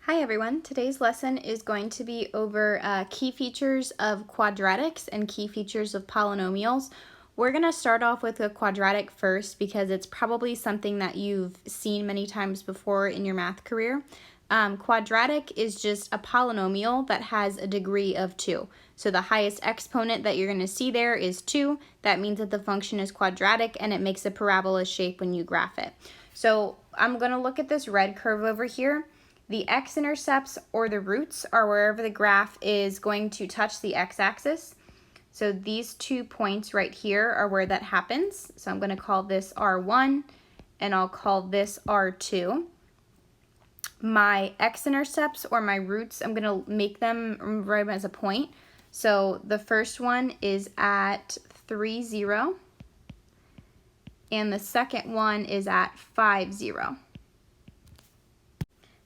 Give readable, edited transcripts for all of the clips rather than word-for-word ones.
Hi everyone, today's lesson is going to be over key features of quadratics and key features of polynomials. We're going to start off with a quadratic first because it's probably something that you've seen many times before in your math career. Quadratic is just a polynomial that has a degree of 2. So the highest exponent that you're going to see there is 2. That means that the function is quadratic and it makes a parabola shape when you graph it. So I'm going to look at this red curve over here. The x-intercepts or the roots are wherever the graph is going to touch the x-axis. So these 2 points right here are where that happens. So I'm going to call this R1 and I'll call this R2. My x-intercepts or my roots, I'm going to make them right as a point. So the first one is at 3, 0. And the second one is at 5, 0.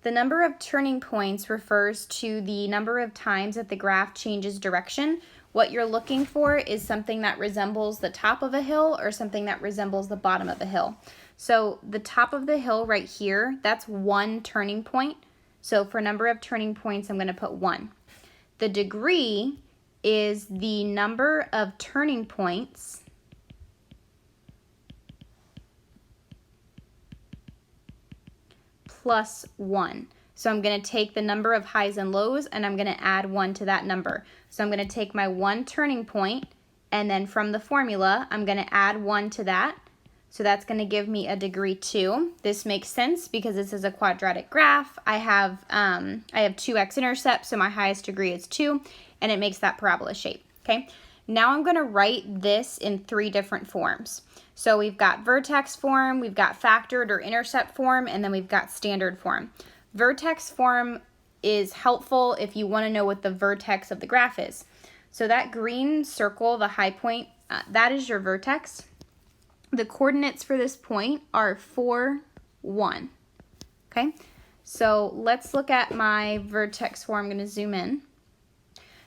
The number of turning points refers to the number of times that the graph changes direction. What you're looking for is something that resembles the top of a hill or something that resembles the bottom of a hill. So the top of the hill right here, that's 1 turning point. So for number of turning points, I'm going to put 1. The degree is the number of turning points plus 1. So I'm going to take the number of highs and lows and I'm going to add 1 to that number. So I'm going to take my 1 turning point and then from the formula I'm going to add 1 to that. So that's going to give me a degree 2. This makes sense because this is a quadratic graph. I have 2 x-intercepts, so my highest degree is 2 and it makes that parabola shape. Okay. Now I'm going to write this in 3 different forms. So we've got vertex form, we've got factored or intercept form, and then we've got standard form. Vertex form is helpful if you want to know what the vertex of the graph is. So that green circle, the high point, that is your vertex. The coordinates for this point are 4, 1. Okay, so let's look at my vertex form. I'm going to zoom in.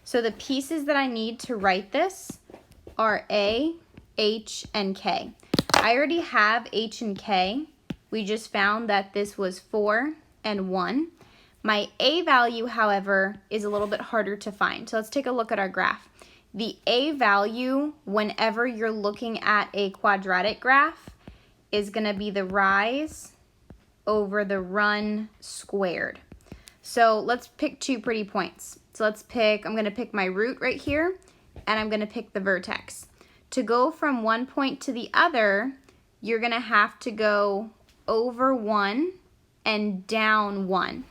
So the pieces that I need to write this are A, H, and K. I already have H and K. We just found that this was 4 and 1. My A value, however, is a little bit harder to find. So let's take a look at our graph. The A value, whenever you're looking at a quadratic graph, is going to be the rise over the run squared. So let's pick 2 pretty points. So I'm going to pick my root right here, and I'm going to pick the vertex. To go from one point to the other, you're going to have to go over 1 and down 1.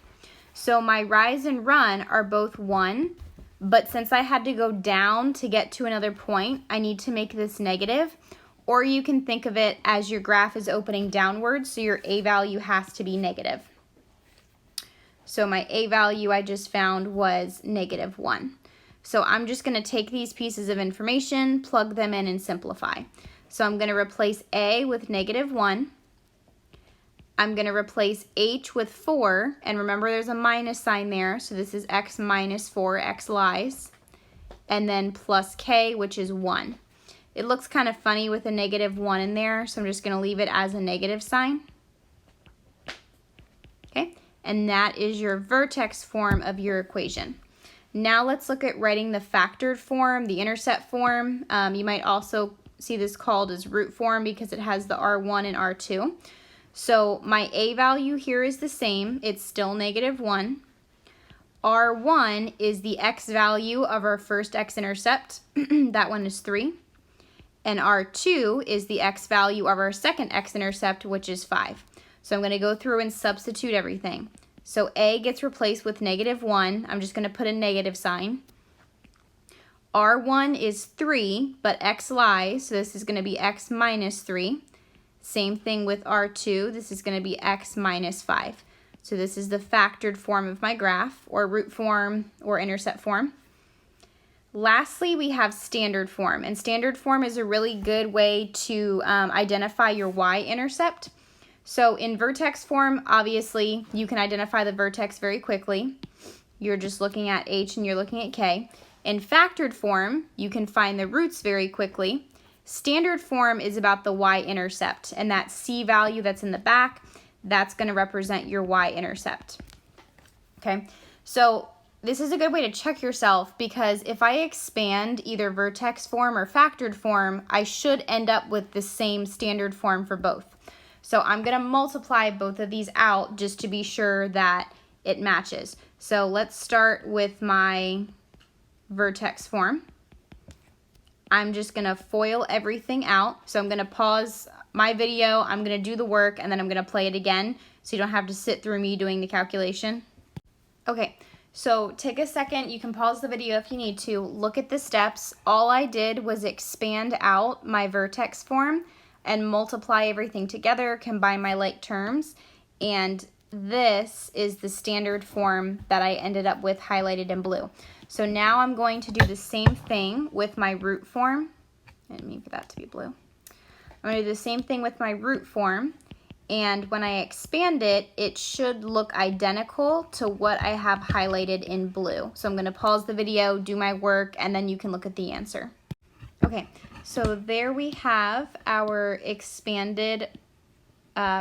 So my rise and run are both 1, but since I had to go down to get to another point, I need to make this negative. Or you can think of it as your graph is opening downwards, so your A value has to be negative. So my A value I just found was negative 1. So I'm just going to take these pieces of information, plug them in, and simplify. So I'm going to replace A with negative 1. I'm going to replace H with 4, and remember there's a minus sign there, so this is x minus 4, x lies, and then plus K, which is 1. It looks kind of funny with a negative 1 in there, so I'm just going to leave it as a negative sign. Okay, and that is your vertex form of your equation. Now let's look at writing the factored form, the intercept form. You might also see this called as root form because it has the R1 and R2. So my A value here is the same. It's still negative 1. R1 is the x value of our first x-intercept. That one is 3. And R2 is the x value of our second x-intercept, which is 5. So I'm going to go through and substitute everything. So A gets replaced with negative 1. I'm just going to put a negative sign. R1 is 3, but x lies, so this is going to be x minus 3. Same thing with R2. This is going to be x minus 5. So this is the factored form of my graph, or root form, or intercept form. Lastly, we have standard form. And standard form is a really good way to identify your y-intercept. So in vertex form, obviously, you can identify the vertex very quickly. You're just looking at H and you're looking at K. In factored form, you can find the roots very quickly. Standard form is about the y-intercept, and that C value that's in the back, that's going to represent your y-intercept. okay? So this is a good way to check yourself, because if I expand either vertex form or factored form, I should end up with the same standard form for both. So I'm going to multiply both of these out just to be sure that it matches. So let's start with my vertex form. I'm just going to FOIL everything out. So I'm going to pause my video, I'm going to do the work, and then I'm going to play it again so you don't have to sit through me doing the calculation. Okay. So take a second, you can pause the video if you need to, look at the steps. All I did was expand out my vertex form and multiply everything together, combine my like terms, and this is the standard form that I ended up with highlighted in blue. So now I'm going to do the same thing with my root form. I didn't mean for that to be blue. I'm going to do the same thing with my root form. And when I expand it, it should look identical to what I have highlighted in blue. So I'm going to pause the video, do my work, and then you can look at the answer. Okay, so there we have our expanded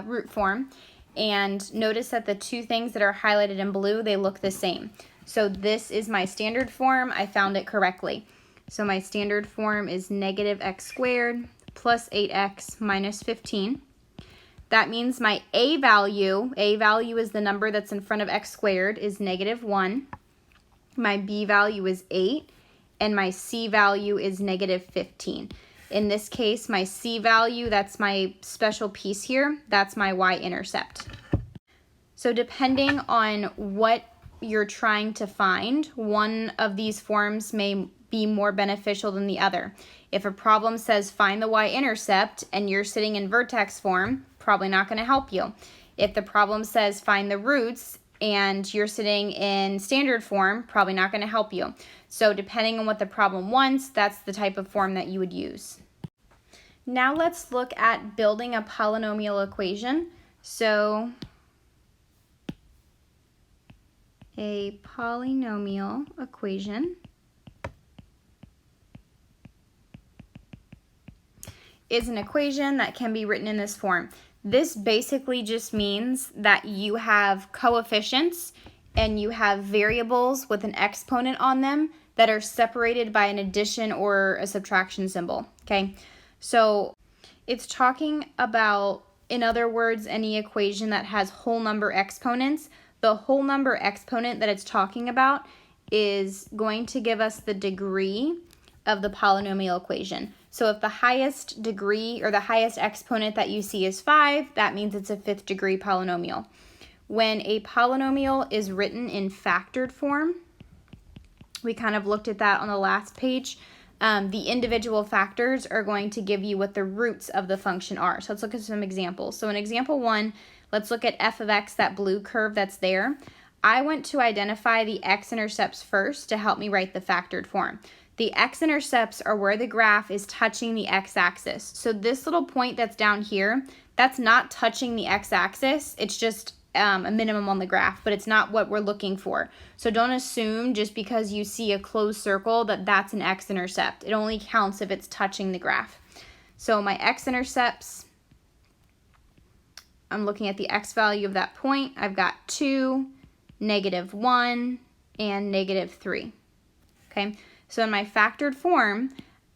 root form. And notice that the two things that are highlighted in blue, they look the same. So this is my standard form. I found it correctly. So my standard form is negative x squared plus 8x minus 15. That means my a value is the number that's in front of x squared, is negative 1. My b value is 8, and my c value is negative 15. In this case, my c value, that's my special piece here, that's my y-intercept. So depending on what you're trying to find, one of these forms may be more beneficial than the other. If a problem says find the y-intercept and you're sitting in vertex form, probably not going to help you. If the problem says find the roots and you're sitting in standard form, probably not going to help you. So depending on what the problem wants, that's the type of form that you would use. Now let's look at building a polynomial equation. So a polynomial equation is an equation that can be written in this form. This basically just means that you have coefficients and you have variables with an exponent on them that are separated by an addition or a subtraction symbol, okay? So it's talking about, in other words, any equation that has whole number exponents. The whole number exponent that it's talking about is going to give us the degree of the polynomial equation. So if the highest degree or the highest exponent that you see is 5, that means it's a 5th degree polynomial. When a polynomial is written in factored form, we kind of looked at that on the last page, the individual factors are going to give you what the roots of the function are. So let's look at some examples. So in example 1, let's look at f of x, that blue curve that's there. I went to identify the x-intercepts first to help me write the factored form. The x-intercepts are where the graph is touching the x-axis. So this little point that's down here, that's not touching the x-axis. It's just a minimum on the graph, but it's not what we're looking for. So don't assume just because you see a closed circle that that's an x-intercept. It only counts if it's touching the graph. So my x-intercepts, I'm looking at the x value of that point. I've got 2, negative 1, and negative 3. Okay. So in my factored form,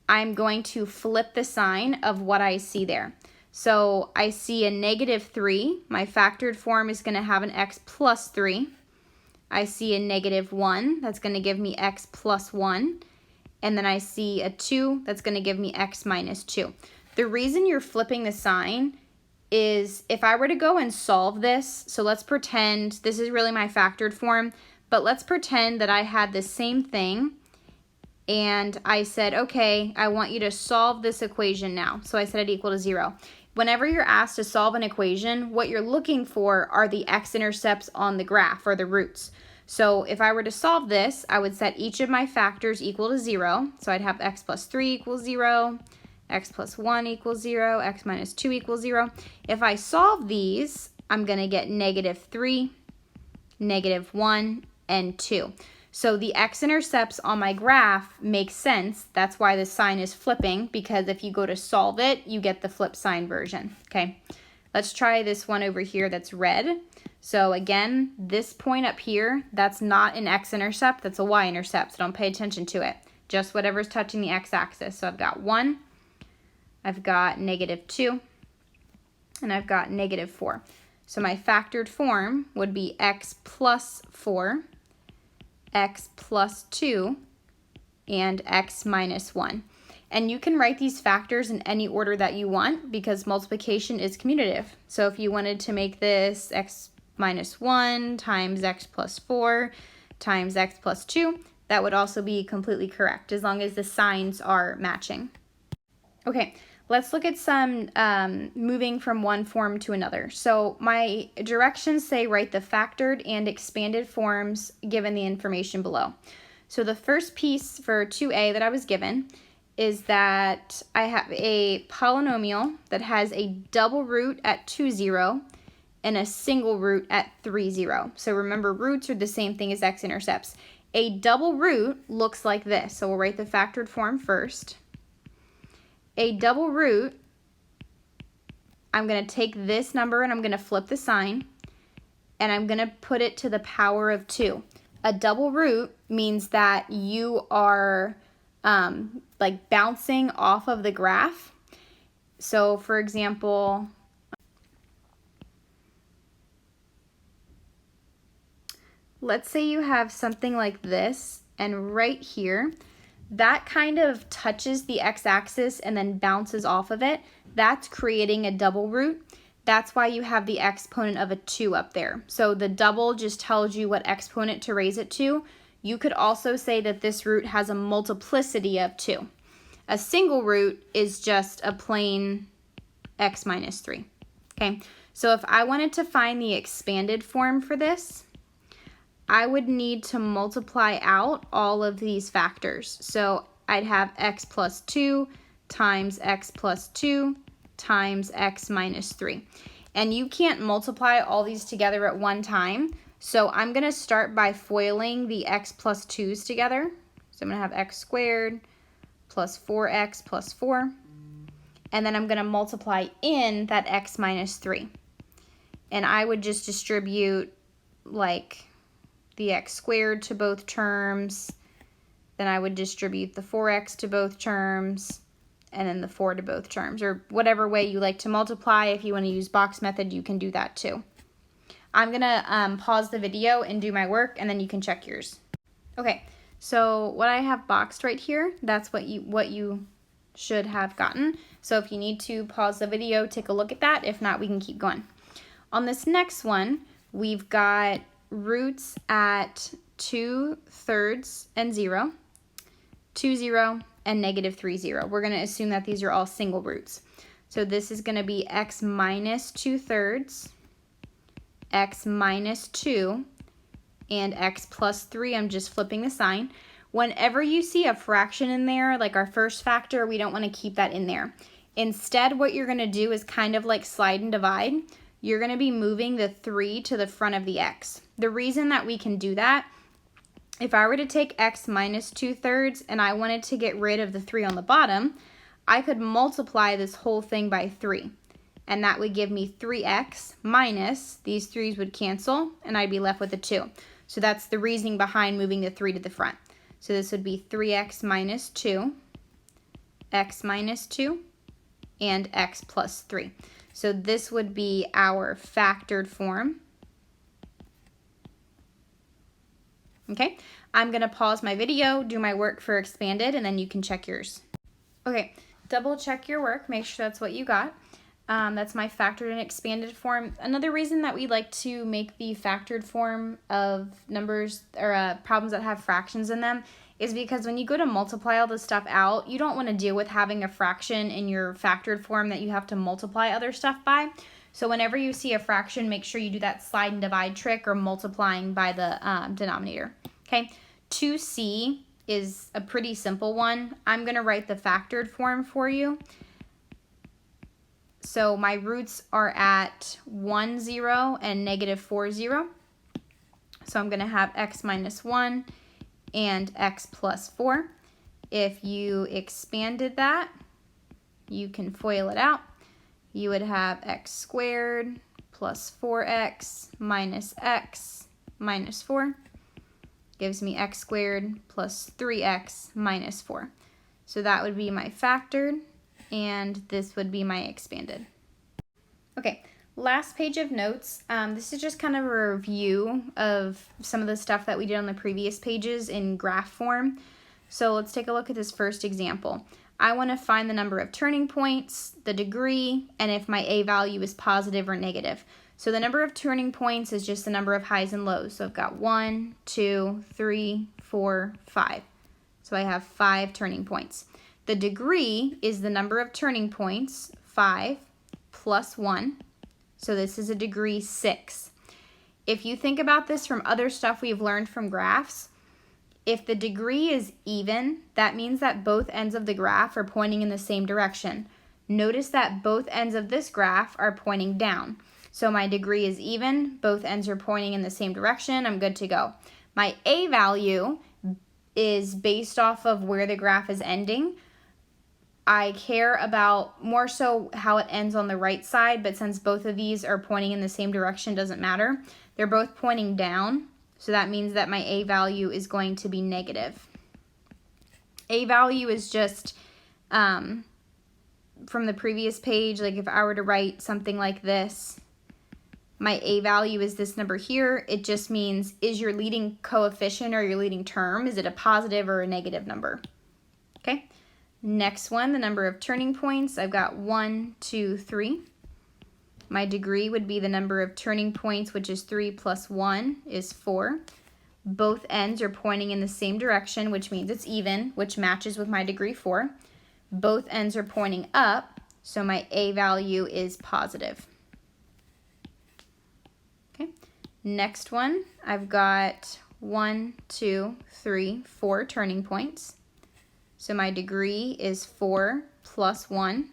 I'm going to flip the sign of what I see there. So I see a negative 3. My factored form is going to have an x plus 3. I see a negative 1. That's going to give me x plus 1. And then I see a 2. That's going to give me x minus 2. The reason you're flipping the sign is if I were to go and solve this, so let's pretend this is really my factored form, but let's pretend that I had the same thing and I said, okay, I want you to solve this equation now. So I set it equal to 0. Whenever you're asked to solve an equation, what you're looking for are the x-intercepts on the graph, or the roots. So if I were to solve this, I would set each of my factors equal to 0. So I'd have x plus 3 equals 0, x plus 1 equals 0, x minus 2 equals 0. If I solve these, I'm going to get negative 3, negative 1, and 2. So the x-intercepts on my graph make sense. That's why the sign is flipping, because if you go to solve it, you get the flip sign version. Okay, Let's try this one over here that's red. So again, this point up here, that's not an x-intercept, that's a y-intercept, so don't pay attention to it. Just whatever's touching the x-axis. So I've got 1, I've got -2, and I've got -4. So my factored form would be x plus 4, x plus 2, and x minus 1. And you can write these factors in any order that you want because multiplication is commutative. So if you wanted to make this x minus 1 times x plus 4 times x plus 2, that would also be completely correct as long as the signs are matching. Okay, let's look at some moving from one form to another. So my directions say write the factored and expanded forms given the information below. So the first piece for 2a that I was given is that I have a polynomial that has a double root at 2, 0 and a single root at 3, 0. So remember, roots are the same thing as x-intercepts. A double root looks like this. So we'll write the factored form first. A double root, I'm going to take this number and I'm going to flip the sign and I'm going to put it to the power of 2. A double root means that you are like bouncing off of the graph. So for example, let's say you have something like this, and right here, that kind of touches the x-axis and then bounces off of it. That's creating a double root. That's why you have the exponent of a 2 up there. So the double just tells you what exponent to raise it to. You could also say that this root has a multiplicity of 2. A single root is just a plain x minus 3. Okay, so if I wanted to find the expanded form for this, I would need to multiply out all of these factors. So I'd have x plus 2 times x plus 2 times x minus 3. And you can't multiply all these together at one time. So I'm going to start by foiling the x plus 2's together. So I'm going to have x squared plus 4x plus 4. And then I'm going to multiply in that x minus 3. And I would just distribute like the x squared to both terms. Then I would distribute the 4x to both terms. And then the 4 to both terms. Or whatever way you like to multiply. If you want to use box method, you can do that too. I'm going to pause the video and do my work, and then you can check yours. Okay, so what I have boxed right here, that's what you should have gotten. So if you need to pause the video, take a look at that. If not, we can keep going. On this next one, we've got roots at 2/3 and 0, 2, 0, and -3, 0. We're going to assume that these are all single roots. So this is going to be x minus 2/3, x minus 2, and x plus 3. I'm just flipping the sign. Whenever you see a fraction in there, like our first factor, we don't want to keep that in there. Instead, what you're going to do is kind of like slide and divide. You're going to be moving the 3 to the front of the x. The reason that we can do that, if I were to take x minus 2/3 and I wanted to get rid of the 3 on the bottom, I could multiply this whole thing by 3. And that would give me 3x minus, these 3's would cancel, and I'd be left with a 2. So that's the reasoning behind moving the 3 to the front. So this would be 3x minus 2, x minus 2, and x plus 3. So this would be our factored form. Okay, I'm going to pause my video, do my work for expanded, and then you can check yours. Okay, double check your work, make sure that's what you got. That's my factored and expanded form. Another reason that we like to make the factored form of numbers or problems that have fractions in them is because when you go to multiply all this stuff out, you don't want to deal with having a fraction in your factored form that you have to multiply other stuff by. So whenever you see a fraction, make sure you do that slide and divide trick or multiplying by the denominator. Okay, 2c is a pretty simple one. I'm going to write the factored form for you. So my roots are at 1, 0 and -4, 0. So I'm going to have x minus 1 and x plus 4. If you expanded that, you can FOIL it out. you would have x squared plus 4x minus x minus 4 gives me x squared plus 3x minus 4. So that would be my factored, and this would be my expanded. Okay, last page of notes. This is just kind of a review of some of the stuff that we did on the previous pages in graph form. So let's take a look at this first example. I want to find the number of turning points, the degree, and if my a value is positive or negative. So the number of turning points is just the number of highs and lows. So I've got 1, 2, 3, 4, 5. So I have 5 turning points. The degree is the number of turning points, 5 plus 1. So this is a degree 6. If you think about this from other stuff we've learned from graphs, if the degree is even, that means that both ends of the graph are pointing in the same direction. Notice that both ends of this graph are pointing down. So my degree is even, both ends are pointing in the same direction, I'm good to go. My a value is based off of where the graph is ending. I care about more so how it ends on the right side, but since both of these are pointing in the same direction, doesn't matter. They're both pointing down. So that means that my a value is going to be negative. A value is just from the previous page, like if I were to write something like this, my a value is this number here. It just means, is your leading coefficient or your leading term, is it a positive or a negative number? Okay, next one, the number of turning points. I've got 1, 2, 3. My degree would be the number of turning points, which is 3 plus 1 is 4. Both ends are pointing in the same direction, which means it's even, which matches with my degree 4. Both ends are pointing up, so my a value is positive. Okay, next one, I've got 1, 2, 3, 4 turning points. So my degree is 4 plus 1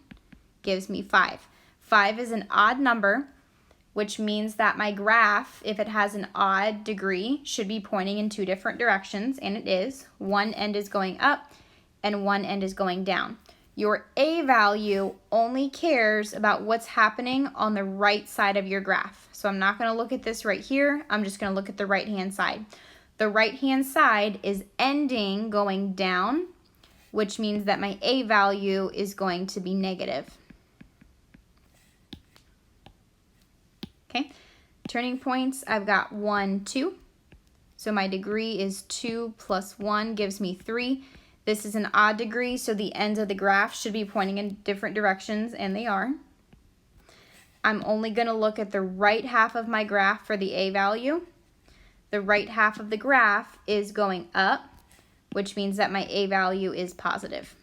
gives me 5. 5 is an odd number, which means that my graph, if it has an odd degree, should be pointing in 2 different directions, and it is. One end is going up and one end is going down. Your a value only cares about what's happening on the right side of your graph. So I'm not going to look at this right here. I'm just going to look at the right-hand side. The right-hand side is ending going down, which means that my a value is going to be negative. Okay, turning points, I've got 1, 2. So my degree is 2 plus 1 gives me 3. This is an odd degree, so the ends of the graph should be pointing in different directions, and they are. I'm only going to look at the right half of my graph for the a value. The right half of the graph is going up, which means that my a value is positive.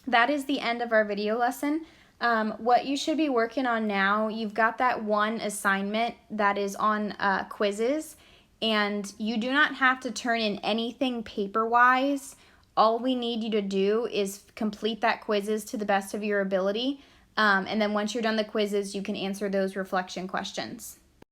That is the end of our video lesson. What you should be working on now, you've got that one assignment that is on quizzes, and you do not have to turn in anything paper-wise. All we need you to do is complete that quizzes to the best of your ability, and then once you're done the quizzes, you can answer those reflection questions.